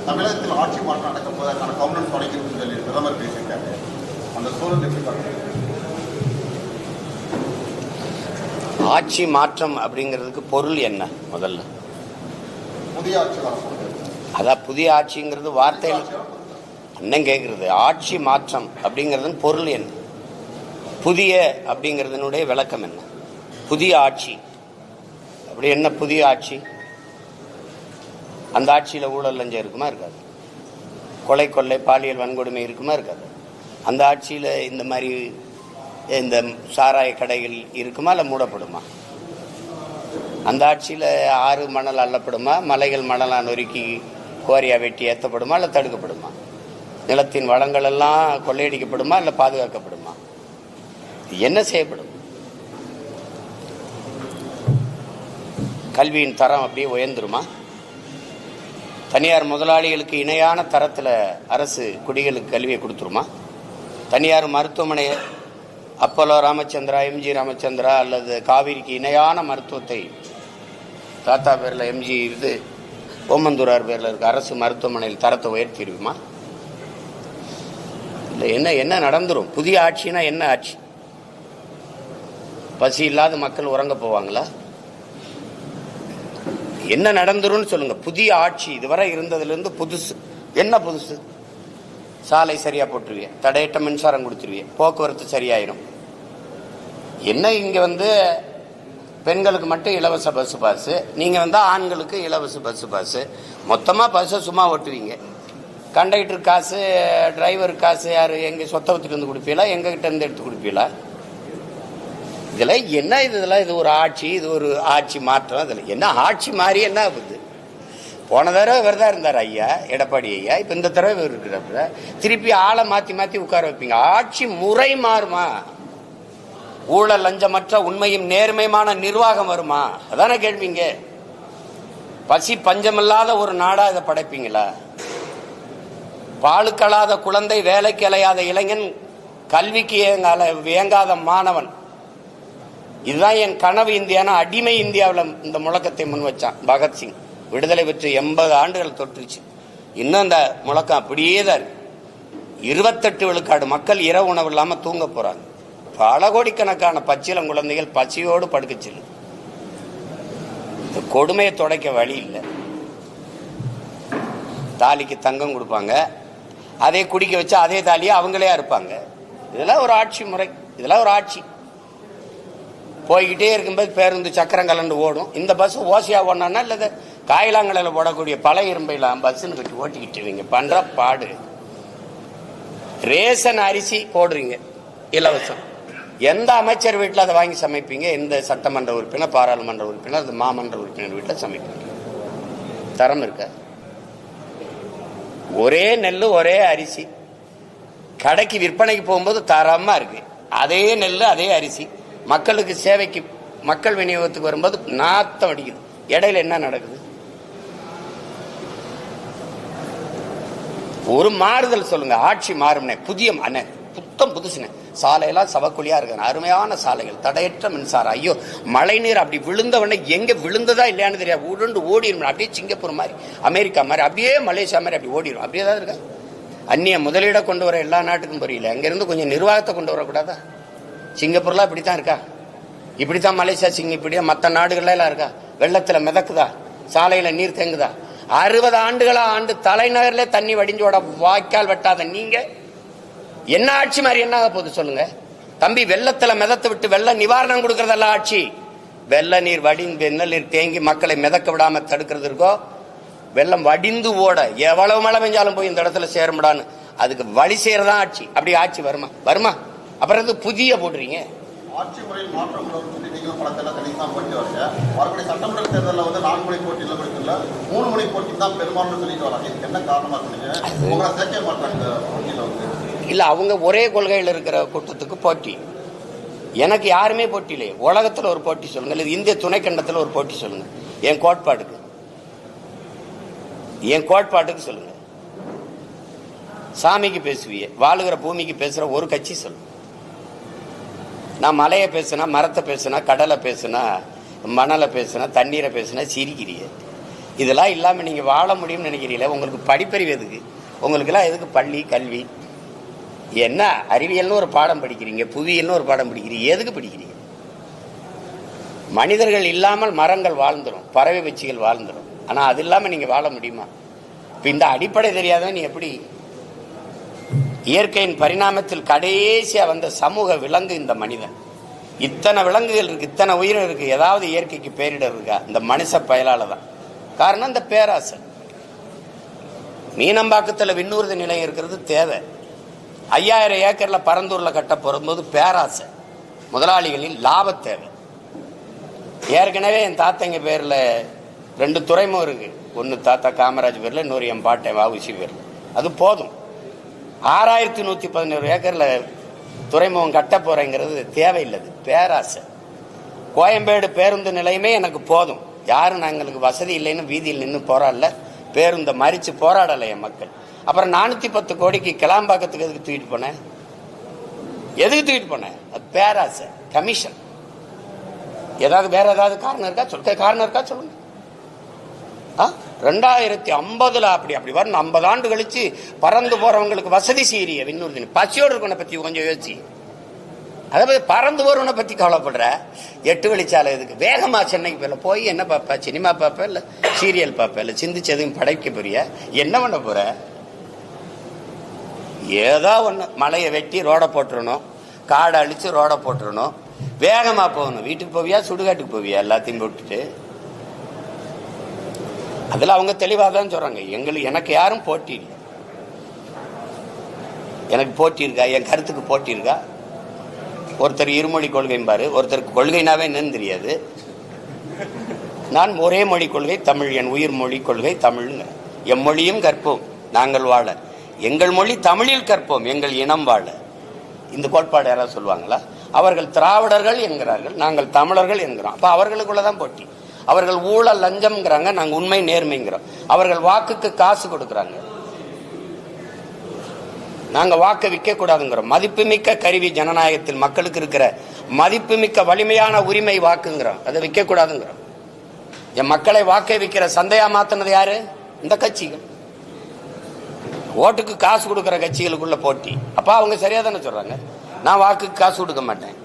தமிழகத்தில் ஆட்சி மாற்றம் நடக்கும் போதற்கான கவர்னன்ஸ் தொடங்கியிருக்குன்னு சொல்லி பிரதமர் பேசியிருக்காரு. அந்த சூழல் எப்படி பார்க்குறீங்க? ஆட்சி மாற்றம் அப்படிங்கிறதுக்கு பொருள் என்ன? முதல்ல புதிய ஆட்சி வர, அதான் புதிய ஆட்சிங்கிறது வார்த்தையில் அண்ணன் கேட்கறது. ஆட்சி மாற்றம் அப்படிங்கிறது பொருள் என்ன? புதிய அப்படிங்கிறதுனுடைய விளக்கம் என்ன? புதிய ஆட்சி அப்படி என்ன? புதிய ஆட்சி, அந்த ஆட்சியில் ஊழல் லஞ்சம் இருக்குமா? இருக்காது. கொலை கொள்ளை பாலியல் வன்கொடுமை இருக்குமா? இருக்காது. அந்த ஆட்சியில் இந்த மாதிரி இந்த சாராய கடைகள் இருக்குமா? இல்லை மூடப்படுமா? அந்த ஆட்சியில் ஆறு மணல் அள்ளப்படுமா? மலைகள் மணலாக நொறுக்கி கோரியா வெட்டி ஏற்றப்படுமா? இல்லை தடுக்கப்படுமா? நிலத்தின் வளங்கள் எல்லாம் கொள்ளையடிக்கப்படுமா? இல்லை பாதுகாக்கப்படுமா? என்ன செய்யப்படும்? கல்வியின் தரம் அப்படியே உயர்ந்துருமா? தனியார் முதலாளிகளுக்கு இணையான தரத்தில் அரசு குடிகளுக்கு கல்வியை கொடுத்துருமா? தனியார் மருத்துவமனை அப்போலோ ராமச்சந்திரா, எம்ஜி ராமச்சந்திரா அல்லது காவிரிக்கு இணையான மருத்துவத்தை தாத்தா பேரில் எம்ஜி இது ஓமந்தூரார் பேரில் இருக்க அரசு மருத்துவமனையில் தரத்தை உயர்த்திடுமா? இல்லை. என்ன நடந்துரும்? புதிய ஆட்சினா என்ன ஆட்சி? பசி இல்லாத மக்கள் உறங்க போவாங்களா? என்ன நடந்துரும்னு சொல்லுங்க. புதிய ஆட்சி இதுவரை இருந்ததுலேருந்து புதுசு என்ன? புதுசு சாலை சரியா போட்டுருவீங்க, தடையற்ற மின்சாரம் கொடுத்துருவீங்க, போக்குவரத்து சரியாயிரும். என்ன இங்க பெண்களுக்கு மட்டும் இலவச பஸ் பாஸ், நீங்க ஆண்களுக்கு இலவச பஸ் பாஸ், மொத்தமா பஸ்ஸை சும்மா ஓட்டுவீங்க. கண்டக்டர் காசு, டிரைவர் காசு யாரு? எங்க சொத்தை வித்துட்டு வந்து கொடுப்பீங்களா? எங்க கிட்ட இருந்து எடுத்து கொடுப்பீங்களா? இதுல என்ன? இதெல்லாம் இது ஒரு ஆட்சி, இது ஒரு ஆட்சி மாற்றம். இதுல என்ன ஆட்சி மாறி என்ன ஆகுது? போன தடவை இவர் தான் இருந்தார் ஐயா, எடப்பாடி ஐயா. இப்ப இந்த தடவை இவர் இருக்கிறப்ப திருப்பி ஆளை மாத்தி மாத்தி உட்கார வைப்பீங்க. ஆட்சி முறை மாறுமா? ஊழல் லஞ்சமற்ற உண்மையும் நேர்மையான நிர்வாகம் வருமா? அதான கேள்விங்க. பசி பஞ்சமில்லாத ஒரு நாடா இதை படைப்பீங்களா? பாலுக்கலாத குழந்தை, வேலைக்கு அலையாத இளைஞன், கல்விக்கு இயங்காத மாணவன், இதுதான் என் கனவு இந்தியானா அடிமை இந்தியாவில் இந்த முழக்கத்தை முன் வச்சான் பகத்சிங். விடுதலை பெற்று 80 ஆண்டுகள் தொற்றுச்சு. இன்னும் அந்த முழக்கம் அப்படியே தான் இருக்கு. 28 விழுக்காடு மக்கள் இரவு உணவு இல்லாம தூங்க போறாங்க. பல கோடிக்கணக்கான பச்சிளம் குழந்தைகள் பசியோடு படுக்கச்சு. இந்த கொடுமையை துடைக்க வழி இல்லை. தாலிக்கு தங்கம் கொடுப்பாங்க, அதே குடிக்க வச்சு அதே தாலியை அவங்களே அறுப்பாங்க. இதெல்லாம் ஒரு ஆட்சி முறை, இதெல்லாம் ஒரு ஆட்சி. போய்கிட்டே இருக்கும்போது பேருந்து சக்கரம் கலந்து ஓடும். இந்த பஸ் ஓசையா ஓடனா இல்லை காயிலாங்கலையில் போடக்கூடிய பழைய இரும்பைலாம் பஸ்ன்னு கட்டி ஓட்டிக்கிட்டு பண்ற பாடு. ரேஷன் அரிசி போடுறீங்க இலவசம். எந்த அமைச்சர் வீட்டில் அதை வாங்கி சமைப்பீங்க? எந்த சட்டமன்ற உறுப்பினர், பாராளுமன்ற உறுப்பினர், அது மாமன்ற உறுப்பினர் வீட்டில் சமைப்பீங்க? தரம் இருக்க? ஒரே நெல் ஒரே அரிசி கடைக்கு விற்பனைக்கு போகும்போது தரமா இருக்கு. அதே நெல் அதே அரிசி மக்களுக்கு சேவைக்கு மக்கள் விநியோகத்துக்கு வரும்போது நாத்தம் அடிக்குது. இடையில என்ன நடக்குது? ஒரு மாறுதல் சொல்லுங்க. ஆட்சி மாறும்னே, புதிய புத்தம் புதுசுனே. சாலையெல்லாம் சவக்குழியா இருக்கு, அருமையான சாலைகள், தடையற்ற மின்சாரம். ஐயோ, மழை நீர் அப்படி விழுந்தவொடனே எங்க விழுந்ததா இல்லையான்னு தெரியாது, உருண்டு ஓடிடும். அப்படியே சிங்கப்பூர் மாதிரி, அமெரிக்கா மாதிரி, அப்படியே மலேசியா மாதிரி அப்படி ஓடிடும். அப்படியே தான் இருக்கா. அந்நிய முதலீட கொண்டு வர எல்லா நாட்டுக்கும் புரியல. அங்கிருந்து கொஞ்சம் நிர்வாகத்தை கொண்டு வரக்கூடாதா? சிங்கப்பூர்லாம் இப்படித்தான் இருக்கா? இப்படித்தான் மலேசியா, இப்படியா மற்ற நாடுகள்ல எல்லாம் இருக்கா? வெள்ளத்துல மிதக்குதா? சாலையில நீர் தேங்குதா? 60 ஆண்டுகளா ஆண்டு தலைநகர்ல தண்ணி வடிஞ்சோட வாய்க்கால் வெட்டாத நீங்க என்ன ஆட்சி மாதிரி என்ன போகுது சொல்லுங்க தம்பி? வெள்ளத்துல மிதத்து விட்டு வெள்ள நிவாரணம் கொடுக்கறதெல்லாம் ஆட்சி. வெள்ள நீர் வடிந்து வெண்ணல் நீர் தேங்கி மக்களை மிதக்க விடாம தடுக்கிறது இருக்கோ, வெள்ளம் வடிந்து ஓட எவ்வளவு மழை பெஞ்சாலும் போய் இந்த இடத்துல சேரும்டான்னு அதுக்கு வழி செய்யறதான் ஆட்சி. அப்படி ஆட்சி வருமா? வருமா? அப்புறம் புதிய போடுறீங்க. ஆட்சி முறையில் மாற்றம் நீங்களும் பலத்தெல்லாம் தனித்தான் போட்டு வரீங்க. மறுபடியும் சட்டமன்ற தேர்தலில் 4 முனை போட்டியில் கொடுக்கல, 3 முனை போட்டி தான் பெரும்பாலும் சொல்லிட்டு வராங்க. இதுக்கு என்ன காரணமா சொன்னீங்க? உங்களை சேர்க்க மாட்டாங்க போட்டியில் இல்ல, அவங்க ஒரே கொள்கையில் இருக்கிற கூட்டத்துக்கு போட்டி. எனக்கு யாருமே போட்டி இல்லையே. உலகத்தில் ஒரு போட்டி சொல்லுங்க, இல்லை இந்திய துணைக்கண்டத்தில் ஒரு போட்டி சொல்லுங்க. என் கோட்பாட்டுக்கு சொல்லுங்க. சாமிக்கு பேசுவிய, வாழுகிற பூமிக்கு பேசுற ஒரு கட்சி சொல்லுங்க. நான் மலையை பேசுனா, மரத்தை பேசுனா, கடலை பேசுனா, மணலை பேசுனா, தண்ணீரை பேசுனா சிரிக்கிறிய. இதெல்லாம் இல்லாமல் நீங்கள் வாழ முடியும்னு நினைக்கிறீங்களே? உங்களுக்கு படிப்பறிவு எதுக்கு? உங்களுக்கெல்லாம் எதுக்கு பள்ளி கல்வி? என்ன அறிவியல்னு ஒரு பாடம் படிக்கிறீங்க, புவியியல்னு ஒரு பாடம் படிக்கிறீங்க, எதுக்கு படிக்கிறீங்க? மனிதர்கள் இல்லாமல் மரங்கள் வாழ்ந்துடும், பறவை பட்சிகள் வாழ்ந்துடும். ஆனால் அது இல்லாமல் நீங்கள் வாழ முடியுமா? இப்போ இந்த அடிப்படை தெரியாதவன் நீ எப்படி? இயற்கையின் பரிணாமத்தில் கடைசியாக வந்த சமூக விலங்கு இந்த மனிதன். இத்தனை விலங்குகள் இருக்கு, இத்தனை உயிரினம் இருக்கு, ஏதாவது இயற்கைக்கு பேரிடர் இருக்கா? இந்த மனுஷ பயலால தான். காரணம் இந்த பேராசை. மீனம்பாக்கத்தில் விண்ணூர்தி நிலையம் இருக்கிறது தேவை. 5000 ஏக்கர்ல பரந்தூர்ல கட்ட போகும்போது பேராசை, முதலாளிகளின் லாப தேவை. ஏற்கனவே என் தாத்தங்க பேர்ல 2 துறைமுகம் இருக்கு. ஒன்னு தாத்தா காமராஜ் பேர்ல, இன்னொரு என் பாட்டை வஉசி பேர்ல. அது போதும். 6111 ஏக்கர்ல துறைமுகம் கட்ட போறேங்கிறது தேவையில்லை, பேராசை. கோயம்பேடு பேருந்து நிலையமே எனக்கு போதும். யாரும் நாங்களுக்கு வசதி இல்லைன்னு வீதியில் நின்று போராடல, பேருந்தை மறிச்சு போராடலை என் மக்கள். அப்புறம் 410 கோடிக்கு கிளாம்பாக்கத்துக்கு எதுக்கு தூக்கிட்டு போனேன்? எதுக்கு தூக்கிட்டு போனேன்? அது பேராசை, கமிஷன். ஏதாவது வேற ஏதாவது காரணம் இருக்கா? காரணம் இருக்கா சொல்லுங்க. 2050 அப்படி வரும். 50 ஆண்டு கழிச்சு பறந்து போறவங்களுக்கு வசதி செய்யறிய விண்ணூர்தி. பசியோடு இருக்கவனை பத்தி கொஞ்சம் யோசிச்சு. அதாவது பறந்து போறவனை பத்தி கவலைப்படுற. 8 வழிச்சாலை எதுக்கு? வேகமா சென்னைக்கு போய் என்ன பார்ப்ப? சினிமா பார்ப்ப, இல்ல சீரியல் பார்ப்ப, இல்ல சிந்திச்சு எதுவும் படைக்க போறிய? என்ன பண்ண போற? ஏதோ ஒண்ணு, மலையை வெட்டி ரோட போட்டுறணும், காடை அழிச்சு ரோட போட்டுறணும், வேகமா போகணும். வீட்டுக்கு போவியா, சுடுகாட்டுக்கு போவியா? எல்லாத்தையும் போட்டுட்டு. அதுல அவங்க தெளிவாக தான் சொல்றாங்க, எனக்கு யாரும் போட்டி இல்லை. எனக்கு போட்டி இருக்கா? என் கருத்துக்கு போட்டி இருக்கா? ஒருத்தர் இருமொழி கொள்கைம்பாரு, ஒருத்தருக்கு கொள்கைனாவே என்னன்னு தெரியாது. நான் ஒரே மொழி கொள்கை தமிழ், என் உயிர் மொழி கொள்கை தமிழ்ங்க. எம்மொழியும் கற்போம் நாங்கள் வாழ, எங்கள் மொழி தமிழில் கற்போம் எங்கள் இனம் வாழ. இந்த கோட்பாடு யாராவது சொல்லுவாங்களா? அவர்கள் திராவிடர்கள் என்கிறார்கள், நாங்கள் தமிழர்கள் என்கிறோம். அப்ப அவர்களுக்குள்ளதான் போட்டி. அவர்கள் ஊழல் லஞ்சம்ங்கிறாங்க, நாங்கள் உண்மை நேர்மைங்கிறோம். அவர்கள் வாக்குக்கு காசு கொடுக்கறாங்க, நாங்க வாக்க விற்க கூடாதுங்கிறோம். மதிப்புமிக்க கருவி ஜனநாயகத்தில் மக்களுக்கு இருக்கிற மதிப்புமிக்க வலிமையான உரிமை வாக்குங்கிறோம், அதை விற்க கூடாதுங்கிறோம். என் மக்களை வாக்கை விற்கிற சந்தையா மாத்தினது யாரு? இந்த கட்சிகள். ஓட்டுக்கு காசு கொடுக்கிற கட்சிகளுக்குள்ள போட்டி. அப்ப அவங்க சரியா தானே சொல்றாங்க. நான் வாக்குக்கு காசு கொடுக்க மாட்டேன்.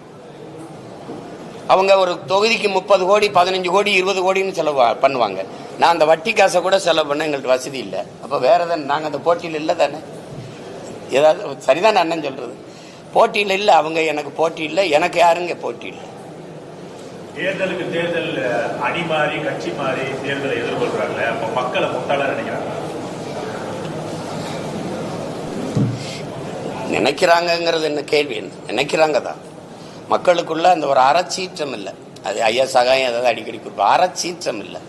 அவங்க ஒரு தொகுதிக்கு 30 கோடி 15 கோடி 20 கோடின்னு செலவு பண்ணுவாங்க. நான் அந்த வட்டி காசை கூட செலவு பண்ண எங்களுக்கு வசதி இல்லை. அப்ப வேற தானே, நாங்க அந்த போட்டியில் இல்லை தானே. ஏதாவது சரிதான் அண்ணன் சொல்றது. போட்டியில் இல்லை அவங்க, எனக்கு போட்டி இல்லை. எனக்கு யாருங்க போட்டி இல்லை. தேர்தலுக்கு தேர்தல் அணி மாறி கட்சி மாறி தேர்தலை எதிர்கொள்றாங்க. அப்ப மக்களை முட்டாளா நினைக்கிறாங்க. நினைக்கிறாங்கிறது என்ன கேள்வி? என்ன நினைக்கிறாங்க தான். மக்களுக்குள்ள அந்த ஒரு அறச்சீற்றம் இல்லை. அது ஐயா சகாயம் ஏதாவது அடிக்கடி கொடுப்போம். அறச்சீற்றம் இல்லை.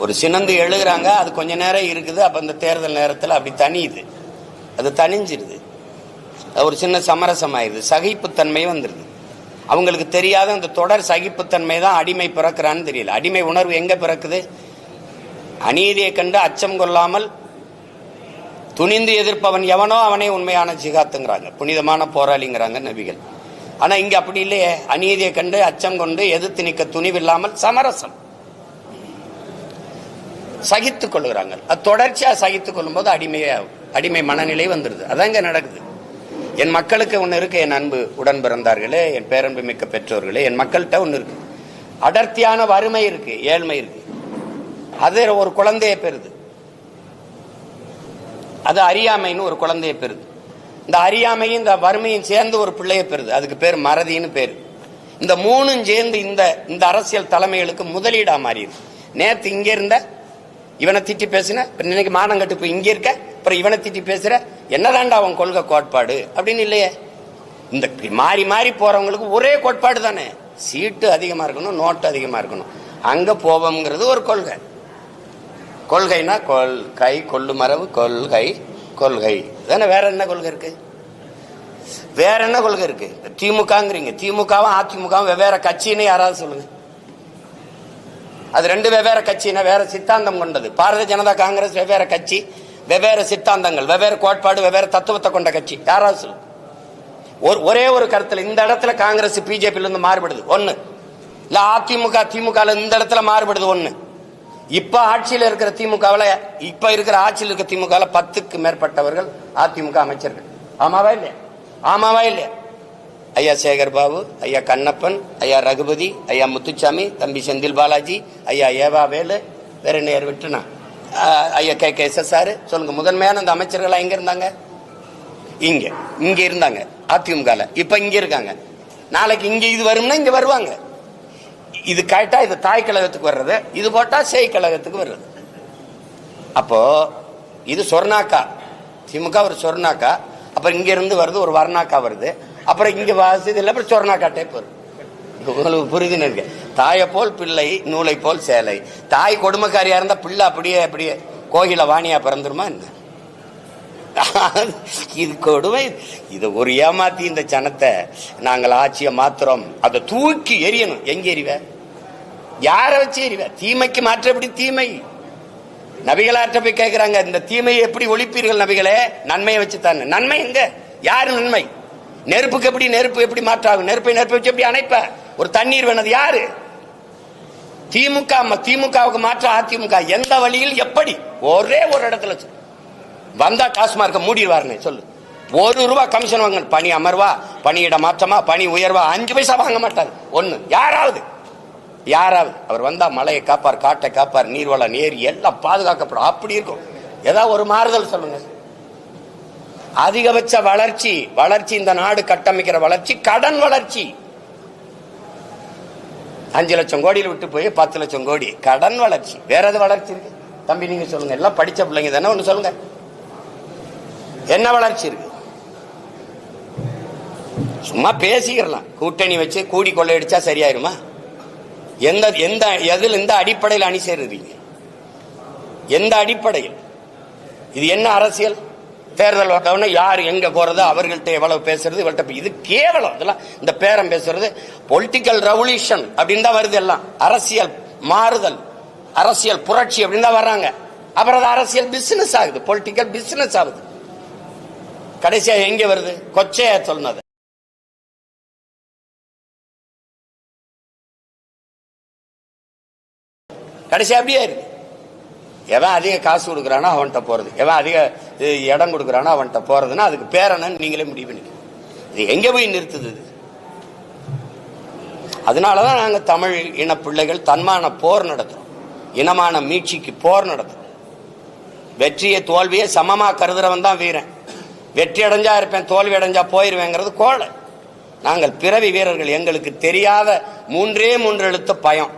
ஒரு சினந்து எழுதுறாங்க, அது கொஞ்ச நேரம் இருக்குது. அப்ப இந்த தேர்தல் நேரத்தில் அப்படி தனியுது, அது தனிஞ்சிருது, ஒரு சின்ன சமரசம் ஆயிடுது, சகிப்புத்தன்மை வந்துருது. அவங்களுக்கு தெரியாத அந்த தொடர் சகிப்புத்தன்மை தான் அடிமை பிறக்கிறான்னு தெரியல. அடிமை உணர்வு எங்க பிறக்குது? அநீதியை கண்டு அச்சம் கொள்ளாமல் துணிந்து எதிர்ப்பவன் எவனோ அவனே உண்மையான ஜிகாத்துங்கிறாங்க, புனிதமான போராளிங்கிறாங்க நபிகள். ஆனா இங்க அப்படி இல்லையே. அநீதியை கண்டு அச்சம் கொண்டு எதிர்த்து நிற்க துணிவில்லாமல் சமரசம், சகித்துக் கொள்ளுகிறாங்க. அது தொடர்ச்சியா சகித்துக் கொள்ளும் போது அடிமை மனநிலை வந்துருது. அதாங்க நடக்குது. என் மக்களுக்கு ஒண்ணு இருக்கு, என் அன்பு உடன் பிறந்தார்களே, என் பேரன்பு மிக்க பெற்றோர்களே, என் மக்கள்கிட்ட ஒண்ணு இருக்கு. அடர்த்தியான வறுமை இருக்கு, ஏழ்மை இருக்கு. அது ஒரு குழந்தைய பெறுது. அது அறியாமைன்னு ஒரு குழந்தைய பெறுது. இந்த அறியாமையும் இந்த வறுமையும் சேர்ந்து ஒரு பிள்ளைய பெறுது. அதுக்கு பேர் மறதின்னு பேரு. இந்த மூணும் சேர்ந்து இந்த அரசியல் தலைமைகளுக்கு முதலீடா மாறிடுது. நேத்து இங்க இருந்த இவனை திட்டி பேசுன, இன்னைக்கு மானங்கட்டு போய் இங்க இருக்க, அப்புறம் இவனை திட்டி பேசுற, என்னதான்டா அவன் கொள்கை கோட்பாடு அப்படின்னு இல்லையே. இந்த மாறி மாறி போறவங்களுக்கு ஒரே கோட்பாடு தானே. சீட்டு அதிகமா இருக்கணும், நோட்டு அதிகமா இருக்கணும், அங்க போவோம்ங்கிறது ஒரு கொள்கை. கொள்கைனா கொள்கை, கொள்ளு மரபு, கொள்கை கொள்கை தானே. வேற என்ன கொள்கை இருக்கு? வேற என்ன கொள்கை இருக்கு? திமுகங்கிறீங்க, திமுகவும் அதிமுகவும் வெவ்வேறு கட்சின்னு யாராவது சொல்லுங்க. அது ரெண்டு வெவ்வேறு கட்சினா வேற சித்தாந்தம் கொண்டது. பாரதிய ஜனதா காங்கிரஸ் வெவ்வேறு கட்சி, வெவ்வேறு சித்தாந்தங்கள், வெவ்வேறு கோட்பாடு, வெவ்வேறு தத்துவத்தை கொண்ட கட்சி. யாராவது சொல்லுங்க. ஒரே ஒரு கருத்துல இந்த இடத்துல காங்கிரஸ் பிஜேபியில இருந்து மாறுபடுது ஒண்ணு, இல்ல அதிமுக திமுக இந்த இடத்துல மாறுபடுது ஒண்ணு. இப்ப ஆட்சியில் இருக்கிற திமுகவில் இப்ப இருக்கிற ஆட்சியில் இருக்கிற திமுகவில் 10க்கு மேற்பட்டவர்கள் அதிமுக அமைச்சர்கள். ஆமாவா இல்லையா? ஆமாவா இல்லையா? ஐயா சேகர் பாபு, ஐயா கண்ணப்பன், ஐயா ரகுபதி, ஐயா முத்துச்சாமி, தம்பி செந்தில் பாலாஜி, ஐயா ஏவா வேலு, வேற நேர் விட்டுனா ஐயா KKSSR. சொல்லுங்க, முதன்மையான அந்த அமைச்சர்கள் எங்க இருந்தாங்க? இங்க இருந்தாங்க அதிமுக. இப்ப இங்க இருக்காங்க. நாளைக்கு இங்க இது வரும்னா இங்க வருவாங்க. இது கேட்டா இது தாய் கழகத்துக்கு வர்றது, இது போட்டா சேய் கழகத்துக்கு வர்றது. அப்போ இது சொர்ணாக்கா, திமுக ஒரு சொர்ணாக்கா, அப்புறம் இங்க இருந்து வருது ஒரு வர்ணாக்கா வருது, அப்புறம் இங்க வாசி இல்லை, அப்புறம் சொர்ணாக்கா டைப் வருது. உங்களுக்கு புரிதுன்னு இருக்கு. தாயை போல் பிள்ளை, நூலை போல் சேலை. தாய் கொடுமைக்காரியா இருந்தா பிள்ளை அப்படியே கோகில வாணியா பிறந்துருமா என்ன? இது கொடுமை. இது ஒரு ஏமாத்தி இந்த ஜனத்தை நாங்கள் ஆட்சியை மாத்திரம், அதை தூக்கி எரியணும். எங்க எறிவ? யார வச்சு எறிவ? தீமைக்கு மாற்றப்படி தீமை. நபிகளாற்ற போய் கேட்கிறாங்க, இந்த தீமையை எப்படி ஒழிப்பீர்கள் நபிகளே? நன்மையை வச்சு தானே. நன்மை எங்க? யாரு நன்மை? நெருப்புக்கு எப்படி நெருப்பு எப்படி மாற்றாகும்? நெருப்பை வச்சு எப்படி அணைப்ப? ஒரு தண்ணீர் வேணது யாரு? திமுகவுக்கு மாற்ற அதிமுக. எந்த வழியில் எப்படி? ஒரே ஒரு இடத்துல வந்தா டாஸ்மார்க்க மூடிடுவாருன்னு சொல்லு. ₹1 கமிஷன் வாங்க. பணி அமர்வா, பணியிட மாற்றமா, பணி உயர்வா, 5 பைசா வாங்க மாட்டார். ஒண்ணு யாராவது அவர் வந்தா மலையை காப்பார், காட்டை காப்பார், நீர்வளம் ஏரி எல்லாம் பாதுகாக்கப்படும். அப்படி இருக்கும். ஏதாவது ஒரு மாறுதல் சொல்லுங்க. அதிகபட்ச வளர்ச்சி இந்த நாடு கட்டமைக்கிற வளர்ச்சி கடன் வளர்ச்சி. 5 லட்சம் கோடியில் விட்டு போய் 10 லட்சம் கோடி கடன் வளர்ச்சி. வேற எது வளர்ச்சி இருக்கு தம்பி? நீங்க சொல்லுங்க. எல்லாம் படிச்ச பிள்ளைங்க தானே, ஒண்ணு சொல்லுங்க. என்ன வளர்ச்சி இருக்கு? சும்மா பேசிக்கிறலாம். கூட்டணி வச்சு கூடி கொள்ளையடிச்சா சரியாயிருமா? எந்த அடிப்படையில் அணி சேருறீங்க? எந்த அடிப்படையில்? இது என்ன அரசியல்? தேர்தல் வந்தவொடனே யார் எங்க போறது, அவர்கள்ட்ட எவ்வளவு பேசுறது, இவள்கிட்ட இது கேவலம். இதெல்லாம் இந்த பேரம் பேசுறது பொலிட்டிக்கல் ரெவல்யூஷன் அப்படின்னு தான் வருது. எல்லாம் அரசியல் மாறுதல், அரசியல் புரட்சி அப்படின்னு தான் வர்றாங்க. அப்புறம் அது அரசியல் பிசினஸ் ஆகுது, பொலிட்டிக்கல் பிசினஸ் ஆகுது. கடைசியா எங்க வருது? கொச்சையா சொன்னது. கடைசியா அப்படியே இருக்கு. எவன் அதிக காசு கொடுக்குறானோ அவன்கிட்ட போறது, எவன் அதிக இடம் கொடுக்குறானோ அவன்கிட்ட போறதுன்னா அதுக்கு பேர் என்னன்னு நீங்களே முடிவு பண்ணிக்க. இது எங்க போய் நிறுத்துது? அதனாலதான் நாங்க தமிழ் இன பிள்ளைகள் தன்மான போர் நடத்துறோம், இனமான மீட்சிக்கு போர் நடத்துறோம். வெற்றியை தோல்வியை சமமா கருதுறவன் தான் வீரன். வெற்றி அடைஞ்சா இருப்பேன், தோல்வி அடைஞ்சா போயிருவேங்கிறது கோழை. நாங்கள் பிறவி வீரர்கள். எங்களுக்கு தெரியாத 3 எழுத்து பயம்.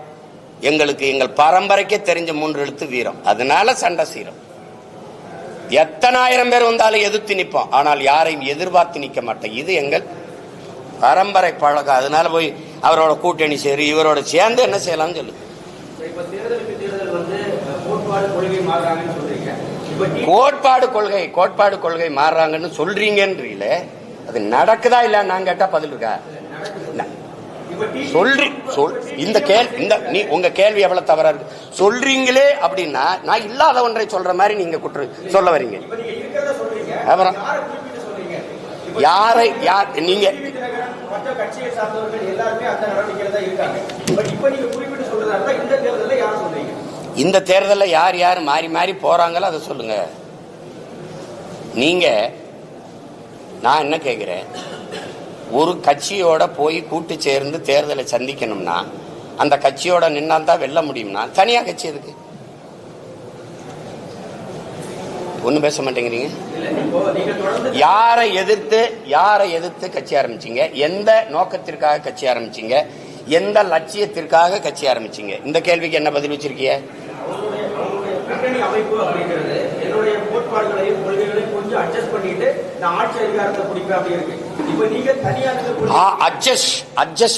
எங்களுக்கு எங்கள் பரம்பரைக்கே தெரிஞ்ச 3 எழுத்து வீரம். அதனால சண்டை செய்யறோம். எத்தனை ஆயிரம் பேர் வந்தாலும் எதிர்த்து நிற்போம், ஆனால் யாரையும் எதிர்பார்த்து நிற்க மாட்டோம். இது எங்கள் பரம்பரை பழக்கம். அதனால போய் அவரோட கூட்டணி சேரு, இவரோட சேர்ந்து என்ன செய்யலாம்னு சொல்லு. கோட்பாடு கொள்கை மாறுறாங்கன்னு சொல்றீங்கன்றீங்கள, அது நடக்குதா இல்ல? நான் கேட்டா பதில் இருக்கா? உங்க கேள்வி எவ்வளவு தவறா இருக்கு. சொல்றீங்களே அப்படின்னா நான் இல்லாத ஒன்றை சொல்ற மாதிரி நீங்க சொல்ல வரீங்க. அப்புறம் யாரை நீங்க இந்த தேர்தலில் யார் யார் மாறி மாறி போறாங்களோ அதை சொல்லுங்க. நீங்க நான் என்ன கேட்கிறேன், ஒரு கட்சியோட போய் கூட்டு சேர்ந்து தேர்தலை சந்திக்கணும்னா அந்த கட்சியோட நின்னால்தான் வெல்ல முடியும்னா தனியா கட்சி எதுக்கு? ஒன்னும் பேச மாட்டேங்கிறீங்க. யாரை எதிர்த்து கட்சி ஆரம்பிச்சீங்க? எந்த நோக்கத்திற்காக கட்சி ஆரம்பிச்சீங்க? எந்த லட்சியத்திற்காக கட்சி ஆரம்பிச்சீங்க? இந்த கேள்விக்கு என்ன பதில் வச்சிருக்கீங்க? அட்ஜஸ்ட்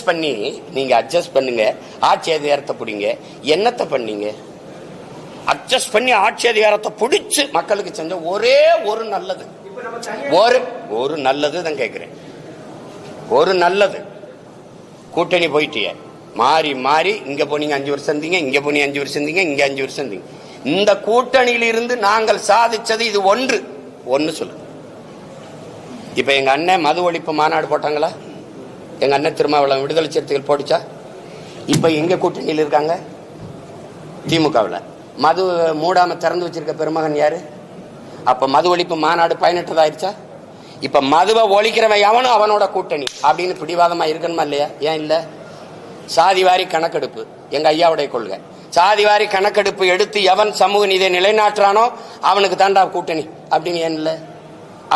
பண்ணி நீங்க அட்ஜஸ்ட் பண்ணுங்க, ஆட்சி அதிகாரத்தை பிடிங்க. என்னத்தை பண்ணீங்க? அட்ஜஸ்ட் பண்ணி ஆட்சி அதிகாரத்தை பிடிச்சு மக்களுக்கு செஞ்ச ஒரே ஒரு நல்லது, ஒரு நல்லது தான் கேட்கிறேன். ஒரு நல்லது. கூட்டணி போயிட்டிய மாறி மாறி இங்க போனீங்க 5 வருஷம் இருந்தீங்க, இங்க போனீங்க 5 வருஷம் இருந்தீங்க, இங்க 5 வருஷம் இருந்தீங்க. இந்த கூட்டணியில இருந்து நாங்கள் சாதிச்சது இது ஒன்று சொல்லு. இப்ப எங்க அண்ணன் மது ஒழிப்பு மாநாடு போட்டாங்களா? எங்க அண்ணன் திருமாவளவன் விடுதலை சிறுத்தைகள் போட்டுச்சா? இப்ப எங்க கூட்டணியில் இருக்காங்க? திமுகவில். மது மூடாம திறந்து வச்சிருக்க பெருமகன் யாரு? அப்ப மது ஒழிப்பு மாநாடு பயனற்றதாயிருச்சா? இப்ப மதுவை ஒழிக்கிறவன் எவனும் அவனோட கூட்டணி அப்படின்னு பிடிவாதமா இருக்கணுமா இல்லையா? ஏன் இல்ல? சாதிவாரி கணக்கெடுப்பு எங்க ஐயாவுடைய கொள்கை. சாதிவாரி கணக்கெடுப்பு எடுத்து எவன் சமூக நீதியை நிலைநாட்டுறானோ அவனுக்கு தாண்டா கூட்டணி அப்படின்னு ஏன் இல்ல?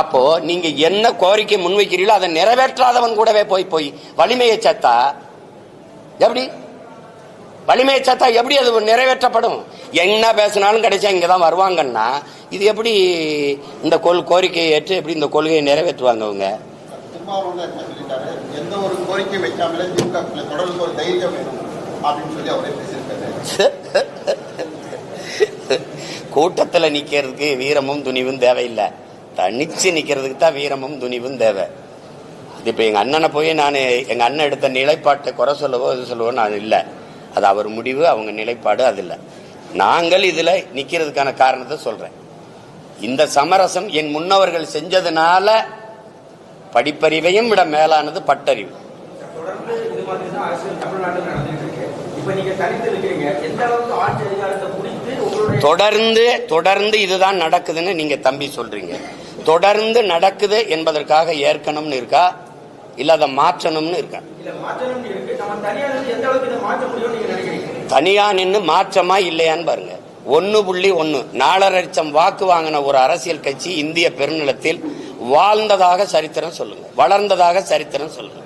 அப்போ நீங்க என்ன கோரிக்கை முன்வைக்கிறீங்களோ அதை நிறைவேற்றாதவன் கூடவே போய் வலிமையை சேர்த்தா எப்படி? வலிமையை சேர்த்தா எப்படி அது நிறைவேற்றப்படும்? என்ன பேசினாலும் கிடைச்சா இங்கதான் வருவாங்கன்னா இது எப்படி இந்த கோரிக்கையை ஏற்று எப்படி இந்த கொள்கையை நிறைவேற்றுவாங்க அவங்க? எந்த ஒரு கோரிக்கை வைக்காமலே தொடர்ந்து ஒரு தைரியம் வேணும் அப்படின்னு சொல்லி அவரே பேசியிருக்காரு. கூட்டத்தில் நிக்கிறதுக்கு வீரமும் துணிவும் தேவையில்லை, தனிச்சு நிக்கிறதுக்கு தான் வீரமும் துணிவும் தேவை. அது இப்ப எங்க அண்ணனை போய் நான் எங்க அண்ணன் எடுத்த நிலைப்பாட்டை குறை சொல்லவோ இது சொல்லவோ நான் இல்லை. அது அவர் முடிவு, அவங்க நிலைப்பாடு, அது இல்லை. நாங்கள் இதுல நிக்கிறதுக்கான காரணத்தை சொல்றேன். இந்த சமரசம் என் முன்னவர்கள் செஞ்சதுனால படிப்பறிவையும் விட மேலானது பட்டறிவு. தொடர்ந்து இதுதான் நடக்குதுன்னு நீங்க தம்பி சொல்றீங்க. தொடர்ந்து நடக்குது என்பதற்காக ஏற்கனம்னு இருக்கா, இல்ல அதை மாற்றணும்னு இருக்கா? தனியா நின்று மாற்றமா இல்லையான்னு பாருங்க. 1.1 4.5 லட்சம் வாக்கு வாங்கின ஒரு அரசியல் கட்சி இந்திய பெருநிலத்தில் வாழ்ந்ததாக சரித்திரம் சொல்லுங்க, வளர்ந்ததாக சரித்திரம் சொல்லுங்க.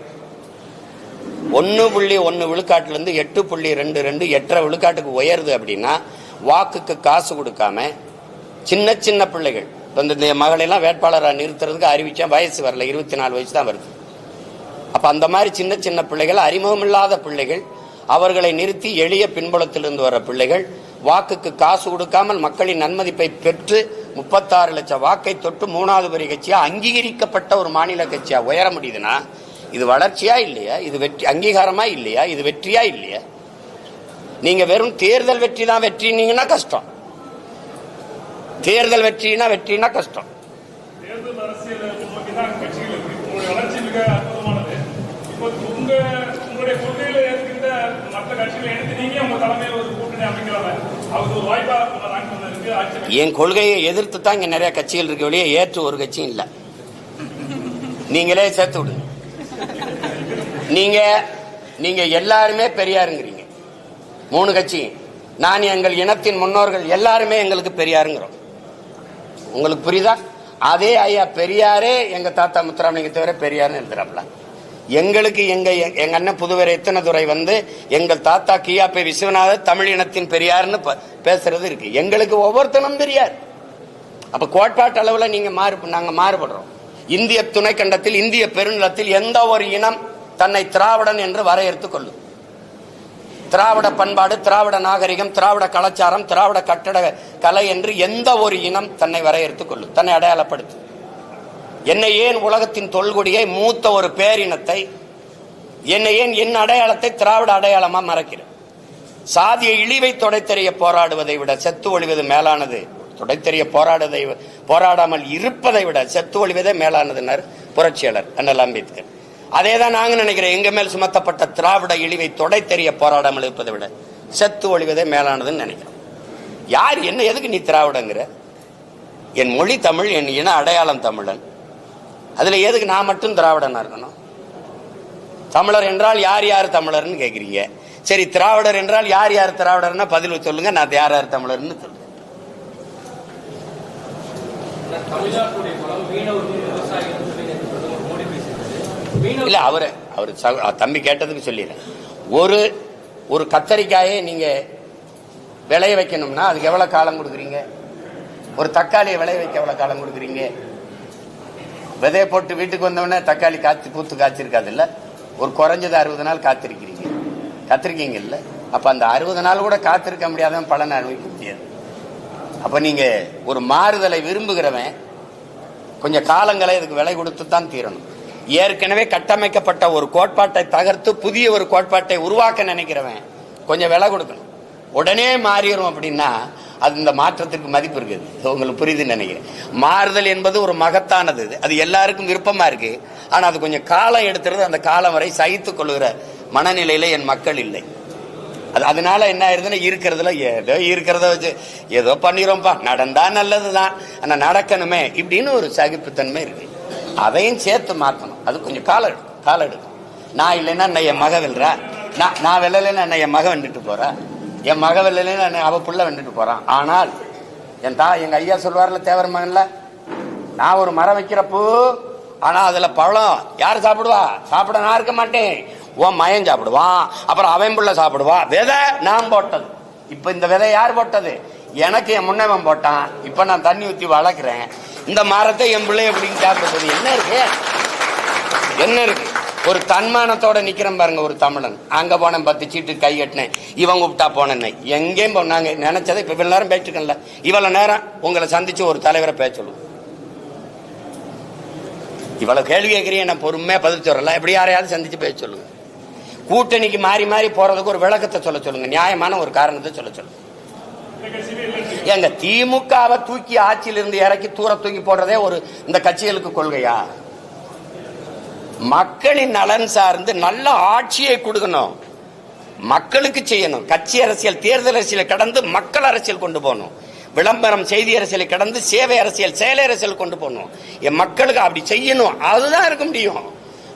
1.1 விழுக்காட்டிலிருந்து 8.22 8.5 விழுக்காட்டுக்கு உயருது அப்படின்னா வாக்குக்கு காசு கொடுக்காம சின்ன சின்ன பிள்ளைகள் இந்த மகளெல்லாம் வேட்பாளராக நிறுத்துறதுக்கு அறிவிச்சா வயசு வரல, 24 வயசு தான் வருது. அப்ப அந்த மாதிரி சின்ன சின்ன பிள்ளைகள், அறிமுகம் இல்லாத பிள்ளைகள், அவர்களை நிறுத்தி எளிய பின்புலத்திலிருந்து வர பிள்ளைகள் வாக்குக்கு காசு கொடுக்காமல் மக்களின் நன்மதிப்பை பெற்று 36 லட்சம் வாக்கை தொட்டு 3வது பெரிய கட்சியா அங்கீகரிக்கப்பட்ட ஒரு மாநில கட்சியா உயர முடியுதுன்னா இது வளர்ச்சியா இல்லையா? இது வெற்றி அங்கீகாரமா இல்லையா? இது வெற்றியா இல்லையா? நீங்க வெறும் தேர்தல் வெற்றி தான் வெற்றினீங்கன்னா கஷ்டம். தேர்தல் வெற்றினா கஷ்டம். என் கொள்கையை எதிர்த்து தான் இங்க நிறைய கட்சிகள் இருக்க வழியே ஏற்று ஒரு கட்சியும் இல்ல. நீங்களே சேர்த்து விடுங்க. நீங்க எல்லாருமே பெரியாருங்கிறீங்க 3 கட்சி. நான் எங்கள் இனத்தின் முன்னோர்கள் எல்லாருமே எங்களுக்கு பெரியாருங்கிறோம். உங்களுக்கு புரியுதா? அதே ஐயா பெரியாரே எங்க தாத்தா முத்துராமலிங்க தவிர பெரியாருன்னு எழுதுறாப்ல. எங்களுக்கு எங்க அண்ணன் புதுவரை எத்தனைதுறை எங்கள் தாத்தா கியாப்பை விஸ்வநாதர் தமிழ் இனத்தின் பெரியார்னு பேசுறது இருக்கு. எங்களுக்கு ஒவ்வொருத்தனும் பெரியார். அப்ப கோட்பாட்டு அளவுல நாங்க மாறுபடுறோம். இந்திய துணைக்கண்டத்தில் இந்திய பெருநிலத்தில் எந்த ஒரு இனம் தன்னை திராவிடன் என்று வரையறுத்துக் கொள்ளும். திராவிட பண்பாடு, திராவிட நாகரிகம், திராவிட கலாச்சாரம், திராவிட கட்டட கலை என்று எந்த ஒரு இனம் தன்னை வரையறுத்துக் கொள்ளும், தன்னை அடையாளப்படுத்தும். என்னை ஏன் உலகத்தின் தொல்குடியை மூத்த ஒரு பேரினத்தை, என்னை ஏன் என் அடையாளத்தை திராவிட அடையாளமா மறைக்கிறேன்? சாதிய இழிவை தொடைத்தெறிய போராடுவதை விட செத்து ஒழிவது மேலானது. தொடைத்தெறிய போராடாமல் இருப்பதை விட செத்து ஒழிவதே மேலானதுன்னார் புரட்சியாளர் அண்ணல் அம்பேத்கர். அதே தான் நாங்க நினைக்கிறேன். எங்க மேல் சுமத்தப்பட்ட திராவிட இழிவை தொடைத்தெறிய போராடாமல் இருப்பதை விட செத்து ஒழிவதே மேலானதுன்னு நினைக்கிறேன். யார் என்ன எதுக்கு நீ திராவிடங்கிற? என் மொழி தமிழ், என் இன அடையாளம் தமிழன். அதுல எதுக்கு நான் மட்டும் திராவிடனா இருக்கணும்? தமிழர் என்றால் யார் யார் தமிழர்னு கேட்குறீங்க. சரி, திராவிடர் என்றால் யார் யார் திராவிடர்னா பதில் சொல்லுங்க. நான் யார் யார் தமிழர்னு சொல்லுங்க. இல்ல அவரு தம்பி கேட்டதுக்கு சொல்லிடுறேன். ஒரு கத்தரிக்காயை நீங்க விளைய வைக்கணும்னா அதுக்கு எவ்வளவு காலம் கொடுக்குறீங்க? ஒரு தக்காளியை விளைய வைக்க எவ்வளவு காலம் கொடுக்குறீங்க? விதைய போட்டு வீட்டுக்கு வந்தவொடனே தக்காளி பூத்து காய்ச்சிருக்காது இல்ல, ஒரு குறைஞ்சது 60 நாள் காத்திருக்கீங்க இல்ல. அப்ப அந்த 60 நாள் கூட காத்திருக்க முடியாதவன் பலனை அனுபவிக்க முடியாது. அப்ப நீங்க ஒரு மாறுதலை விரும்புகிறவன் கொஞ்சம் காலங்களை இதுக்கு விலை கொடுத்து தான் தீரணும். ஏற்கனவே கட்டமைக்கப்பட்ட ஒரு கோட்பாட்டை தகர்த்து புதிய ஒரு கோட்பாட்டை உருவாக்க நினைக்கிறவன் கொஞ்சம் விலை கொடுக்கணும். உடனே மாறிடும் அப்படின்னா அது இந்த மாற்றத்திற்கு மதிப்பு இருக்குது. உங்களுக்கு புரியுதுன்னு நினைக்கிறேன். மாறுதல் என்பது ஒரு மகத்தானது, அது எல்லாருக்கும் விருப்பமா இருக்கு. ஆனா அது கொஞ்சம் காலம் எடுத்துறது. அந்த காலம் வரை சகித்துக் கொள்ளுகிற மனநிலையில என் மக்கள் இல்லை. அதனால என்ன ஆயிருதுன்னா இருக்கிறதுல ஏதோ இருக்கிறத வச்சு ஏதோ பண்ணிடும்ப்பா, நடந்தா நல்லதுதான், ஆனா நடக்கணுமே இப்படின்னு ஒரு சகிப்புத்தன்மை இருக்கு. அதையும் சேர்த்து மாற்றணும். அது கொஞ்சம் காலம் எடுக்கும். நான் இல்லைன்னா என் மக வெல்றா, நான் வெல்லலைன்னா என் மக வெண்டுட்டு போறா, என் மக வெல்லலைன்னா அவ புள்ள வெண்டுட்டு போறான். ஆனால் எங்க ஐயா சொல்வார்ல தேவர் மகன்ல, நான் ஒரு மரம் வைக்கிறப்போ ஆனா அதுல பழம் யாரு சாப்பிடுவா? சாப்பிட நான் இருக்க மாட்டேன், உன் மயன் சாப்பிடுவான், அப்புறம் அவன் புள்ள சாப்பிடுவான். விதை நான் போட்டது. இப்ப இந்த விதை யார் போட்டது? எனக்கு என் முன்னவன் போட்டான். இப்ப நான் தண்ணி ஊத்தி வளர்க்கிறேன். இந்த மரத்தை என் பிள்ளை எப்படின்னு சாப்பிடுறது என்ன இருக்கு? என்ன இருக்கு? ஒரு தன்மானத்தோட நிக்கிறேன் பாருங்க ஒரு தமிழன். அங்க போனேன் 10 சீட்டு கை கட்டினேன், இவன் கூப்பிட்டா போனேன், எங்கேயும் போனாங்க நினைச்சதை இப்ப இவ்வளவு நேரம் பேசிருக்கேன்ல, இவ்வளவு நேரம் உங்களை சந்திச்சு ஒரு தலைவரை பேச சொல்லுவோம். இவ்வளவு கேள்வி கேட்கிறீங்க, நான் பொறுமையா பதில் சொல்றல, எப்படி யாரையாவது சந்திச்சு பேச சொல்லுங்க. கூட்டணிக்கு மாறி மாறி போறதுக்கு ஒரு விளக்கத்தை சொல்ல சொல்லுங்க, நியாயமான ஒரு காரணத்தை சொல்ல சொல்லுங்க. எங்க திமுகவை தூக்கி ஆட்சியில இருந்து இறக்கி தூக்கி போடுறதே ஒரு இந்த கட்சிகளுக்கு கொள்கையா? மக்களின் நலன் சார்ந்து நல்ல ஆட்சியை கொடுக்கணும், மக்களுக்கு செய்யணும். கட்சி அரசியல் தேர்தல் அரசியலை கடந்து மக்கள் அரசியல் கொண்டு போகணும். விளம்பரம் செய்தி அரசியலை கடந்து சேவை அரசியல் செயல் அரசியல் கொண்டு போகணும். என் மக்களுக்கு அப்படி செய்யணும். அதுதான் இருக்க முடியும்.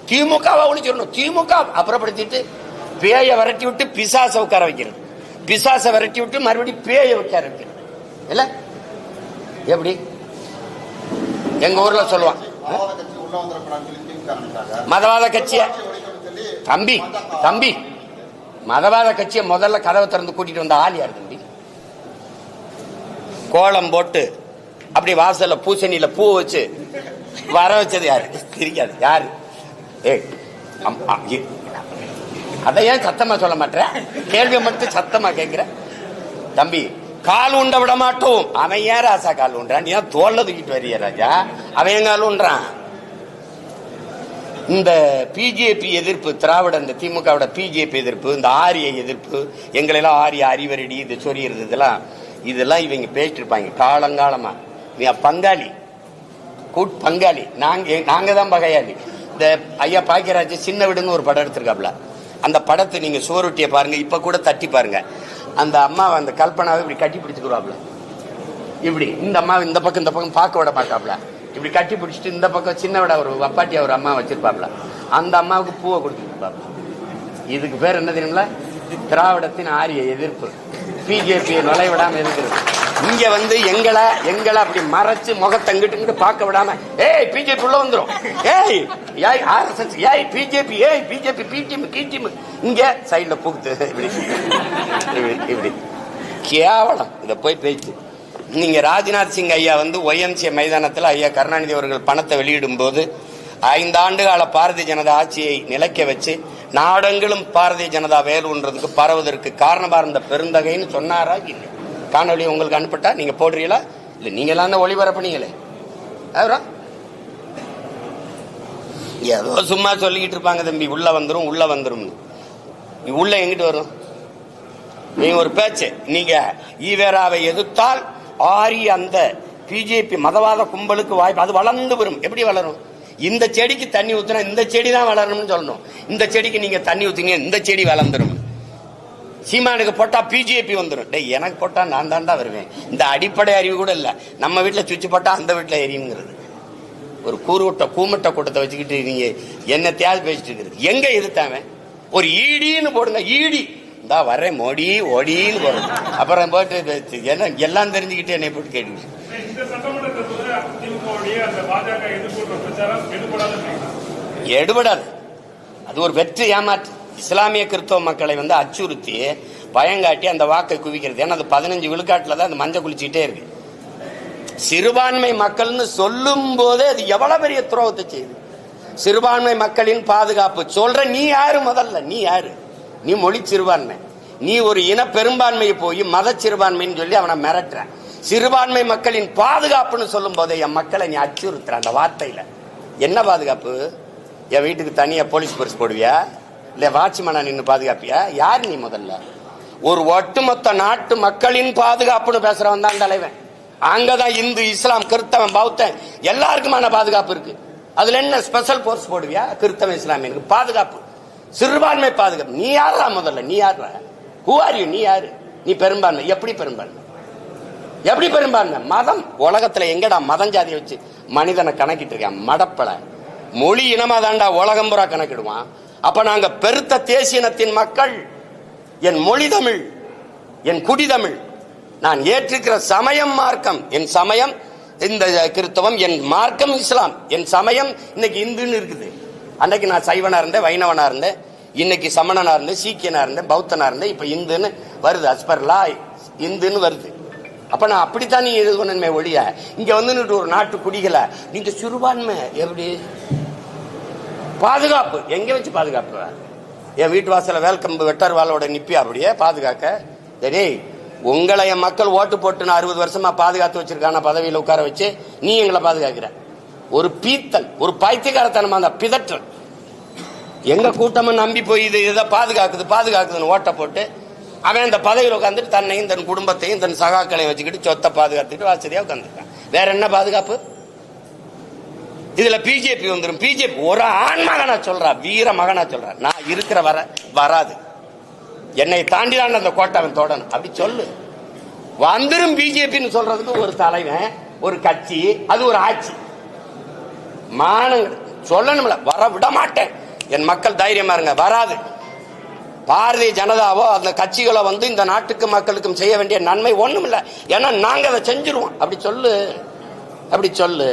திமுகவை ஒழிச்சிடணும். திமுக அப்புறப்படுத்திட்டு பேயை விரட்டி விட்டு பிசாசை உட்கார வைக்கிறது, பிசாசை விரட்டி விட்டு மறுபடியும் பேயை உட்கார வைக்கிறது இல்ல? எப்படி எங்க ஊர்ல சொல்லுவான், மதவாத கட்சிய தம்பி மதவாத கட்சியை முதல்ல கதவை திறந்து கூட்டிட்டு வந்த ஆள் யாரு தம்பி? கோலம் போட்டு அப்படி வாசல்ல பூசணியில பூ வச்சு வர வச்சது யாரு? தெரியாது யாரு? அதை ஏன் சத்தமா சொல்ல மாட்டேன்? கேள்வி மட்டும் சத்தமா கேட்கிற தம்பி. கால் உண்ட விட மாட்டோம். அவன் ஏன் ராசா கால் உண்டான்? நீ ஏன் தோல்ல தூக்கிட்டு வரிய ராஜா? அவன் கால் உண்டான். இந்த பிஜேபி எதிர்ப்பு, திராவிட இந்த திமுகவோட பிஜேபி எதிர்ப்பு, இந்த ஆரிய எதிர்ப்பு, எங்களெல்லாம் ஆரிய அறிவரடி இது சொறியறது, இதெல்லாம் இவங்க பேசிட்டு இருப்பாங்க காலங்காலமா. பங்காளி பங்காளி, நாங்க தான் பகையாளி. இந்த ஐயா பாக்கியராஜ் சின்ன வீடுன்னு ஒரு படம் எடுத்திருக்காப்ல, அந்த படத்தை நீங்க சுவரொட்டியை பாருங்க, இப்ப கூட தட்டி பாருங்க. அந்த அம்மாவை அந்த கல்பனாவை இப்படி கட்டி பிடிச்சுக்கிறாப்ல, இப்படி இந்த அம்மாவை இந்த பக்கம் பார்க்க விட மாட்டாப்ல, இப்படி கட்டி பிடிச்சிட்டு இந்த பக்கம் சின்ன விட ஒரு அப்பாட்டி ஒரு அம்மா வச்சிருப்பாப்ல, அந்த அம்மாவுக்கு பூவை கொடுத்துருப்பாப்ல. இதுக்கு பேர் என்ன தெரியுங்களா? திராவிடத்தின் ஆரிய எதிர்ப்பு. பிஜேபியை நுழைவிடாம இருக்கிறது. இங்க வந்து எங்களை அப்படி மறைச்சு முகத்தங்கிட்டு பார்க்க விடாம, ஏய் பிஜேபி உள்ள வந்துரும், ஏய் ஆர்எஸ்எஸ், ஏய் பிஜேபி, ஏய் பிஜேபி பிடிஎம், இங்க சைட்ல புகுத்து இப்படி கேவலம். இத போய் பேச்சு. நீங்க ராஜ்நாத் சிங் ஐயா வந்து ஒய்எம்சிஏ மைதானத்தில் ஐயா கருணாநிதி அவர்கள் பணத்தை வெளியிடும் போது 5 ஆண்டு கால பாரதிய ஜனதா ஆட்சியை நிலைக்க வச்சு நாடெங்கிலும் பாரதிய ஜனதா வேலுன்றதுக்கு பரவுவதற்கு காரணமா இருந்த பெருந்தகைன்னு சொன்னாரா? இல்லை. காணொலி உங்களுக்கு அனுப்பிட்டா நீங்க போடுறீங்களா? இல்ல நீங்க எல்லாம் ஒளிபரப்புனீங்களே. ஏதோ சும்மா சொல்லிக்கிட்டு இருப்பாங்க தம்பி, உள்ள வந்துரும் உள்ள எங்கிட்டு வரும்? நீங்க ஒரு பேச்சு, நீங்க ஈவேராவை எதிர்த்தால் ஆரிய அந்த பிஜேபி மதவாத கும்பலுக்கு வாய்ப்பு, அது வளர்ந்து வரும். எப்படி வளரும்? இந்த செடிக்கு தண்ணி ஊத்துனா இந்த செடி தான் வளரணும்னு சொல்லணும். இந்த செடிக்கு நீங்க தண்ணி ஊத்துங்க, இந்த செடி வளர்ந்துரும். சீமானுக்கு போட்டா பிஜேபி வந்துடும். டேய் எனக்கு போட்டா நான் தாண்டா வருவேன். இந்த அடிப்படை அறிவு கூட இல்ல. நம்ம வீட்டுல சுவிட்ச் போட்டா அந்த வீட்டுல எரியுங்கிறது ஒரு கூமட்ட கூட்டத்தை வச்சுக்கிட்டு நீங்க என்ன தேவை பேசிட்டு இருக்கிறது. எங்க எதிர்த்தாவன்? ஒரு ஈடின்னு போடுங்க, ஈடி இந்தா வர்றேன் மோடி ஓடின்னு போடுறது. அப்புறம் போட்டு என்ன எல்லாம் தெரிஞ்சுக்கிட்டு என்னை போட்டு கேட்டு எடுபடாது. அது ஒரு வெற்றி ஏமாற்று. இஸ்லாமிய கிறிஸ்தவ மக்களை வந்து அச்சுறுத்தி பயங்காட்டி அந்த வாக்கை குவிக்கிறது. ஏன்னா அது 15 விழுக்காட்டுல தான் அந்த மஞ்சள் குளிச்சுக்கிட்டே இருக்கு. சிறுபான்மை மக்கள்னு சொல்லும் போதே அது எவ்வளவு பெரிய துரோகத்தை செய்யுது. சிறுபான்மை மக்களின் பாதுகாப்பு சொல்ற நீ யாரு? முதல்ல நீ யாரு? நீ மொழி சிறுபான்மை, நீ ஒரு இன பெரும்பான்மையை போய் மத சிறுபான்மைன்னு சொல்லி அவனை மிரட்டுற. சிறுபான்மை மக்களின் பாதுகாப்புன்னு சொல்லும் போதே என் மக்களை நீ அச்சுறுத்துற. அந்த வார்த்தையில என்ன பாதுகாப்பு? என் வீட்டுக்கு தனியா போலீஸ் பரிசு போடுவியா? இல்ல வாட்ச்மேனா நின்று பாதுகாப்பியா? யாரு நீ? முதல்ல ஒரு ஒட்டுமொத்த நாட்டு மக்களின் பாதுகாப்புன்னு பேசுறவன் தான் தலைவன். அங்கதான் இந்து இஸ்லாம் கிறிஸ்தவன் பௌத்தன் எல்லாருக்குமான பாதுகாப்பு இருக்கு. அதுல என்ன ஸ்பெஷல் போர்ஸ் போடுவியா? கிறிஸ்தவ இஸ்லாமியனுக்கு பாதுகாப்பு, சிறுபான்மை பாதுகாப்பு. நீ யாரா? முதல்ல நீ யாரா? Who are you? நீ யாரு? நீ பெரும்பான்மை. எப்படி பெரும்பான்மை? எப்படி பெரும்பான்மை? மதம். உலகத்துல எங்கடா மதம் ஜாதி வச்சு மனிதனை கணக்கிட்டு இருக்கான்? மடப்பல மொழி இனமா தாண்டா உலகம் புறா கணக்கிடுவான். அப்ப நாங்க பெருத்த தேசியனத்தின் மக்கள். என் மொழி தமிழ், என் குடி தமிழ், நான் ஏற்றிருக்கிற சமயம் மார்க்கம். என் சமயம் இந்த கிறிஸ்தவம், என் மார்க்கம் இஸ்லாம், என் சமயம் இன்னைக்கு இந்துன்னு இருக்குது. அன்னைக்கு நான் சைவனா இருந்தேன், வைணவனா இருந்தேன், இன்னைக்கு சமணனா இருந்தேன், சீக்கியனா இருந்தேன், பௌத்தனா இருந்தேன், இப்ப இந்துன்னு வருது. அஸ்பர்லா இந்துன்னு வருது. அப்ப நான் அப்படித்தான் நீ இது பண்ணணுமே ஒழிய இங்க வந்து ஒரு நாட்டு குடிகளை நீங்க சிறுபான்மை எப்படி பாதுகாப்பு எங்க வச்சு பாதுகாப்பு? என் வீட்டு வாசல வேல்கம்பு வெட்டர்வாலோட நிப்பி அப்படியே பாதுகாக்க. சரி, உங்களை என் மக்கள் ஓட்டு போட்டு 60 வருஷமா பாதுகாத்து வச்சிருக்கான பதவியில் உட்கார வச்சு நீ எங்களை பாதுகாக்கிற. ஒரு பீத்தல், ஒரு பைத்தியக்காரத்தனமா அந்த பிதற்றல். எங்க கூட்டமும் நம்பி போய் இது இதை பாதுகாக்குதுன்னு ஓட்ட போட்டு அவன் இந்த பதவியில் உட்காந்துட்டு தன்னையும் தன் குடும்பத்தையும் தன் சகாக்களையும் வச்சுக்கிட்டு சொத்தை பாதுகாத்துட்டு வசதியா உட்காந்துருக்கான். வேற என்ன பாதுகாப்பு? இதுல பிஜேபி வந்துடும். பிஜேபி ஒரு ஆண் மகனா சொல்றா, வீர மகனா சொல்றா, நான் இருக்கிற வராது, என்னை தாண்டிதான் அந்த கோட்டை அவன் தொடணும் அப்படி சொல்லு. வந்துடும் பிஜேபின்னு சொல்றதுக்கு ஒரு தலைவன், ஒரு கட்சி, அது ஒரு ஆட்சி. மானங்கள் சொல்லணும்ல, வர விட மாட்டேன். என் மக்கள் தைரியமா இருங்க, வராது. பாரதிய ஜனதாவோ அந்த கட்சிகளோ வந்து இந்த நாட்டுக்கு மக்களுக்கும் செய்ய வேண்டிய நன்மை ஒண்ணும் இல்லை. ஏன்னா நாங்க அதை செஞ்சிருவோம். அப்படி சொல்லு.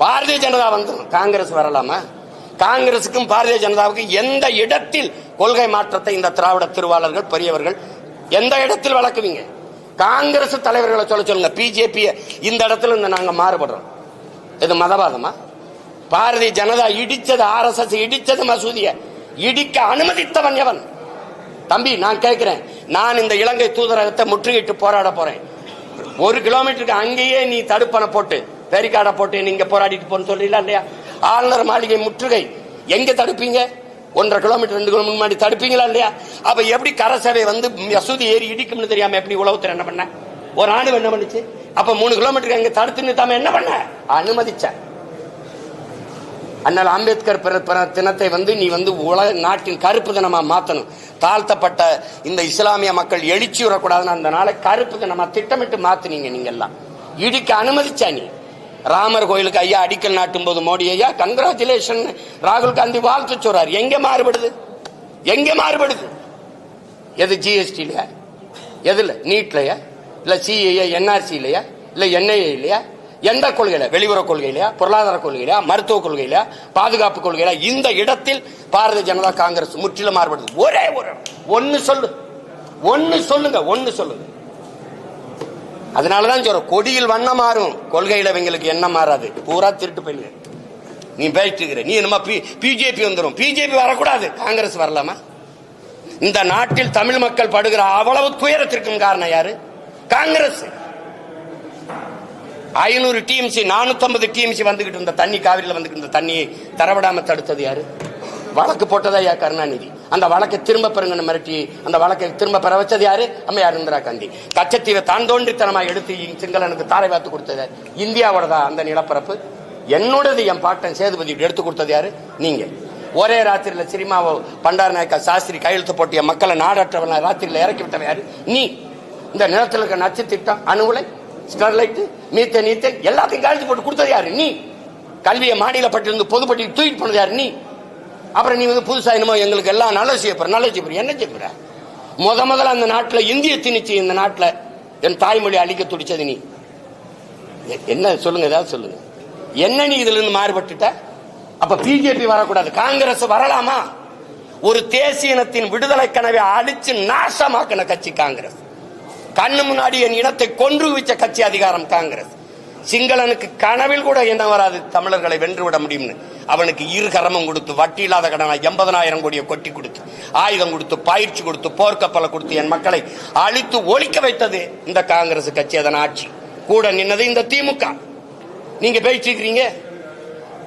பாரதிய ஜனதா வந்து காங்கிரஸ் வரலாமா? காங்கிரசுக்கும் பாரதிய ஜனதாவுக்கும் எந்த இடத்தில் கொள்கை மாற்றத்தை இந்த திராவிட திருவாளர்கள் பெரியவர்கள் எந்த இடத்தில் வளர்க்குவீங்க? காங்கிரஸ் தலைவர்களை சொல்லுங்க. பிஜேபி இந்த இடத்துல இருந்து நாங்க மாறுபடுறோம். இது மதவாதமா? பாரதிய ஜனதா இடிச்சது, RSS இடிச்சது, மசூதியை இடிக்க அனுமதித்தவன் எவன்? தம்பி, நான் கேட்கிறேன். நான் இந்த இலங்கை தூதரகத்தை முற்றுகையிட்டு போராட போறேன். 1 கிலோமீட்டருக்கு அங்கேயே நீ தடுப்பணை போட்டு பேரிகார்டை போட்டு நீங்க போராடிட்டு போன்னு சொல்றீங்களா இல்லையா? ஆளுநர் மாளிகை முற்றுகை எங்க தடுப்பீங்க? 1.5 கிலோமீட்டர் 2 கிலோமீட்டர் முன்னாடி தடுப்பீங்களா இல்லையா? அப்ப எப்படி கரசபை வந்து மசூதி ஏறி இடிக்கும்னு தெரியாம எப்படி உளவுத்துறை என்ன பண்ண? ஒரு ஆண்டு என்ன பண்ணுச்சு? அப்ப 3 கிலோமீட்டருக்கு அங்க தடுத்து நிறுத்தாம என்ன பண்ண? அனுமதிச்ச. அண்ணல் அம்பேத்கர் பிறந்த தினத்தை வந்து நீ வந்து உலக நாட்டின் கருப்பு தினமா மாத்தணும். தாழ்த்தப்பட்ட இந்த இஸ்லாமிய மக்கள் எழுச்சி வரக்கூடாதுன்னு அந்த நாளை கருப்பு தினமா திட்டமிட்டு மாத்தினீங்க. நீங்க எல்லாம் இடிக்க அனுமதிச்சா. நீ ராமர் கோயிலுக்கு ஐயா அடிக்கல் நாட்டும் போது மோடி ஐயா கங்க்ராச்சுலேஷன் ராகுல் காந்தி வாழ்த்து சொல்றாரு. எங்க மாறுபடுது? எது GST இல்லையா? எதுல? நீட்லயா? இல்ல CAA NRC இல்லையா? இல்ல NIA இல்லையா? எந்த கொள்கையில? வெளியுறவு கொள்கையிலையா? பொருளாதார கொள்கையிலையா? மருத்துவ கொள்கையிலையா? பாதுகாப்பு கொள்கையில? இந்த இடத்தில் பாரதிய ஜனதா காங்கிரஸ் முற்றிலும் மாறுபடுது. ஒரே ஒன்னு சொல்லுங்க. அதனாலதான் சொல்றோம், கொடியில் வண்ணம் மாறும், கொள்கையில இவங்களுக்கு என்ன மாறாது. பூரா திருட்டு போயிரு. நீ பேசிட்டு இருக்கிற, நீ என்னமா பிஜேபி வந்துடும். பிஜேபி வரக்கூடாது, காங்கிரஸ் வரலாமா? இந்த நாட்டில் தமிழ் மக்கள் படுகிற அவ்வளவு துயரத்திற்கும் காரணம் யாரு? காங்கிரஸ். 500 TMC 450 TMC வந்துகிட்டு இருந்த தண்ணி, காவிரியில் வந்துகிட்டு இருந்த தண்ணியை தரவிடாம தடுத்தது யாரு? வழக்கு போட்டதா யா கருணாநிதி. அந்த வழக்கை திரும்ப பெறுங்கன்னு மிரட்டி அந்த வழக்கை திரும்ப பெற வச்சது யாரு? அம்மையார் இந்திரா காந்தி. கச்சத்தீவை தான் தோன்றித்தனமா எடுத்து சிங்களனுக்கு தாரை பார்த்து கொடுத்தது இந்தியாவோடதா அந்த நிலப்பரப்பு? என்னோடது. என் பாட்டன் சேதுபதி எடுத்து கொடுத்தது யாரு? நீங்க. ஒரே ராத்திரியில சினிமாவோ பண்டார நாயக்கா சாஸ்திரி கையெழுத்து போட்டிய மக்களை நாடற்றவன ராத்திரியில இறக்கி விட்டவன் யாரு? நீ. இந்த நிலத்தில் இருக்க நச்சு திட்டம், அணுகுலை, ஸ்டெர்லைட், மீத்தேன் எல்லாத்தையும் கையெழுத்து போட்டு கொடுத்தது யாரு? நீ. கல்வியை மாநில பட்டியலிருந்து பொதுப்பட்டியல் தூக்கிட்டு போனது யாரு? நீ. அப்புறம் நீ வந்து புதுசா என்னமோ எங்களுக்கு எல்லாம் நல்லது செய்யப்படுற என்ன செய்யப்படுற? முதல்ல அந்த நாட்டில் இந்திய திணிச்சு இந்த நாட்டில் என் தாய்மொழி அழிக்க துடிச்சது நீ. என்ன சொல்லுங்க, ஏதாவது சொல்லுங்க. என்ன நீ இதுல இருந்து மாறுபட்டுட்ட? அப்ப பிஜேபி வரக்கூடாது, காங்கிரஸ் வரலாமா? ஒரு தேசிய இனத்தின் விடுதலை கனவை அழிச்சு நாசமாக்கின கட்சி காங்கிரஸ். கண்ணு முன்னாடி என் இனத்தை கொன்று வச்ச கட்சி அதிகாரம் காங்கிரஸ். சிங்களனுக்கு கனவில் கூட என்ன வராது தமிழர்களை வென்றுவிட முடியும்னு. அவனுக்கு இருகரமும் கொடுத்து, வட்டி இல்லாத கடனை 80,000 கோடியை கொட்டி கொடுத்து, ஆயுதம் கொடுத்து, பயிற்சி கொடுத்து, போர்க்கப்பலை கொடுத்து என் மக்களை அழித்து ஒழிக்க வைத்தது இந்த காங்கிரஸ் கட்சி. அதன் ஆட்சி கூட நின்னது இந்த திமுக. நீங்க பேசிட்டு இருக்கிறீங்க.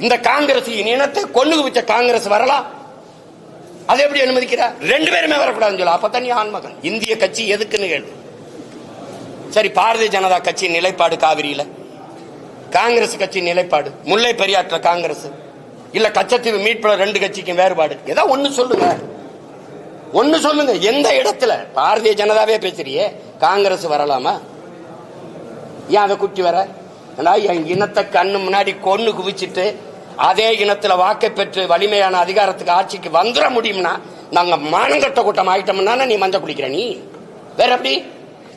இந்த காங்கிரஸ் இனத்தை கொண்டு வச்ச காங்கிரஸ் வரலாம், அதை எப்படி அனுமதிக்கிறார்? 2 பேருமே வரக்கூடாதுன்னு சொல்ல. அப்ப தனி ஆண்மகன். இந்திய கட்சி எதுக்குன்னு கேள்வி. சரி, பாரதிய ஜனதா கட்சி நிலைப்பாடு காவிரியில, காங்கிரஸ் கட்சி நிலைப்பாடு முல்லை பெரியாற்ற காங்கிரஸ் இல்ல கச்சத்தீவு மீட்புல 2 கட்சிக்கும் வேறுபாடு. ஏதோ ஒண்ணு சொல்லுங்க. ஒண்ணு சொல்லுங்க, எந்த இடத்துல? பாரதிய ஜனதாவே பேசுறியே, காங்கிரஸ் வரலாமா? ஏன் அதை குட்டி வர? என் இனத்தை கண்ணு முன்னாடி கொன்னு குவிச்சிட்டு அதே இனத்துல வாக்கை பெற்று வலிமையான அதிகாரத்துக்கு ஆட்சிக்கு வந்துட முடியும்னா, நாங்க மானங்கட்ட கூட்டம் ஆயிட்டோம்னா நீ மஞ்சள் குடிக்கிற? நீ வேற எப்படி?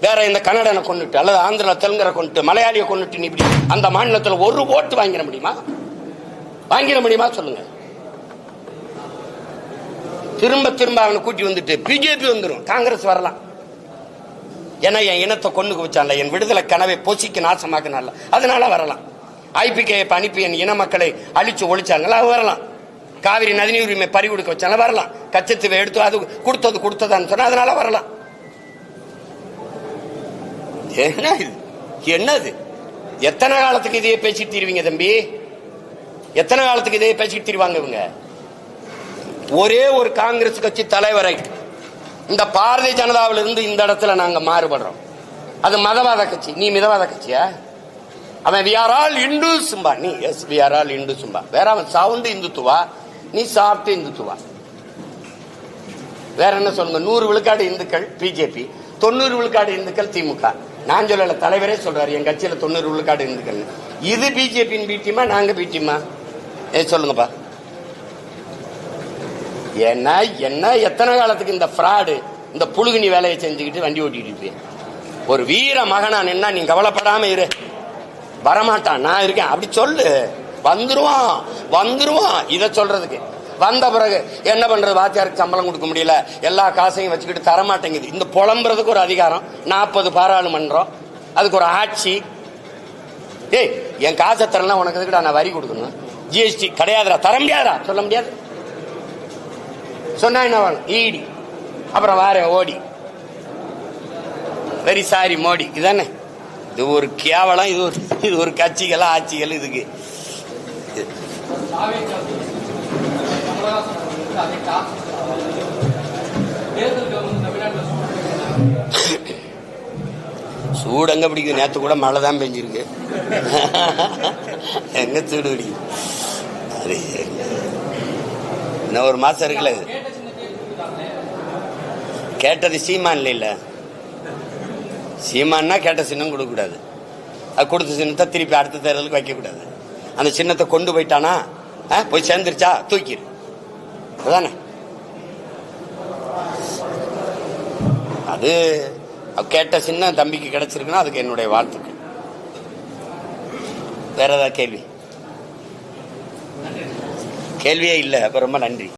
வேற இந்த கன்னடனை கொண்டுட்டு அல்லது ஆந்திரா தெலுங்கரை கொண்டுட்டு மலையாளியை கொண்டுட்டு நீ இப்படி அந்த மாநிலத்தில் ஒரு ஓட்டு வாங்கிட முடியுமா? வாங்கிட முடியுமா சொல்லுங்க? திரும்ப திரும்ப அவனை கூட்டி வந்துட்டு பிஜேபி வந்துடும், காங்கிரஸ் வரலாம். ஏன்னா என் இனத்தை கொண்டு குவிச்சான்ல, என் விடுதலை கனவை பொசிக்கு நாசமாக்கினால, அதனால வரலாம். ஐபிகேஎஃப் அனுப்பி என் இன மக்களை அழிச்சு ஒழிச்சாங்களா, வரலாம். காவிரி நதிநீர் உரிமை பறி கொடுக்க வச்சால வரலாம். கச்சத்தீவை எடுத்து அது கொடுத்ததான்னு சொன்னா அதனால வரலாம். என்னது? எத்தனை காலத்துக்கு இதையே பேசிட்டு தீருவீங்க தம்பி? எத்தனை காலத்துக்கு இதையே பேசிட்டு தீருவாங்க இவங்க? ஒரே ஒரு காங்கிரஸ் கட்சி தலைவரை இந்த பாரதிய ஜனதாவில இருந்து இந்த இடத்துல நாங்க மாறுபடுறோம். அது மதவாத கட்சி, நீ மிதவாத கட்சியா? அவன் we are all Hindus சும்பா, நீ yes we are all Hindus சும்பா. வேற அவன் சவுண்ட் இந்துத்துவா, நீ சாப்பிட்டு இந்துத்துவா. வேற என்ன சொல்லுங்க? 100 விழுக்காடு இந்துக்கள் பிஜேபி, 90 விழுக்காடு இந்துக்கள் திமுக. நான் சொல்லல, தலைவரே சொல்றாரு என் கட்சியில 90 விழுக்காடு இந்துக்கள். இது பிஜேபியின் பீட்டியமா நாங்க பீட்டியமா? சொல்லுங்கப்பா. என்ன என்ன எத்தனை காலத்துக்கு இந்த ஃப்ராடு, இந்த புழுகுனி வேலையை செஞ்சுக்கிட்டு வண்டி ஓட்டிட்டு ஒரு வீர மகனா நின்னா நீ கவலைப்படாம இரு, வரமாட்டான், நான் இருக்கேன் அப்படி சொல்லு. வந்துருவான் வந்துருவான். இதை சொல்றதுக்கு வந்த பிறகு என்ன பண்றது? வாத்தியாருக்கு சம்பளம் கொடுக்க முடியல, எல்லா காசையும் வச்சுக்கிட்டு தரமாட்டேங்குது. இந்த புலம்புறதுக்கு ஒரு அதிகாரம், 40 பாராளுமன்றம், அதுக்கு ஒரு ஆட்சி. ஏய் என் காசை தரலாம், உனக்கு எதுக்குடா நான் வரி கொடுக்கணும்? ஜிஎஸ்டி கிடையாதுடா, தர முடியாதா? சொல்ல முடியாது. சொன்னா என்ன வேணும்? ஈடி, அப்புறம் வார ஓடி, வெரி சாரி மோடி. இதானே? இது ஒரு கேவலம். இது ஒரு கட்சிகள் ஆட்சிகள். இதுக்கு சூடு எங்க பிடிக்குது? நேத்து கூட மழை தான் பெஞ்சிருக்கு. எங்க சூடு பிடிக்குது? இன்னும் ஒரு மாசம் இருக்குல்ல. கேட்டது சீமான் இல்ல, சீமான்னா கேட்ட சின்னம் கொடுக்க கூடாது. அது கொடுத்த சின்னத்தை திருப்பி அடுத்த தேர்தலுக்கு வைக்க கூடாது. அந்த சின்னத்தை கொண்டு போயிட்டானா போய் சேர்ந்துருச்சா தூக்கிடு, அதானே? அது கேட்ட சின்னம் தம்பிக்கு கிடைச்சிருக்குன்னா அதுக்கு என்னுடைய வாழ்த்துக்கள். வேற ஏதாவது கேள்வியே இல்லை. அப்ப ரொம்ப நன்றி.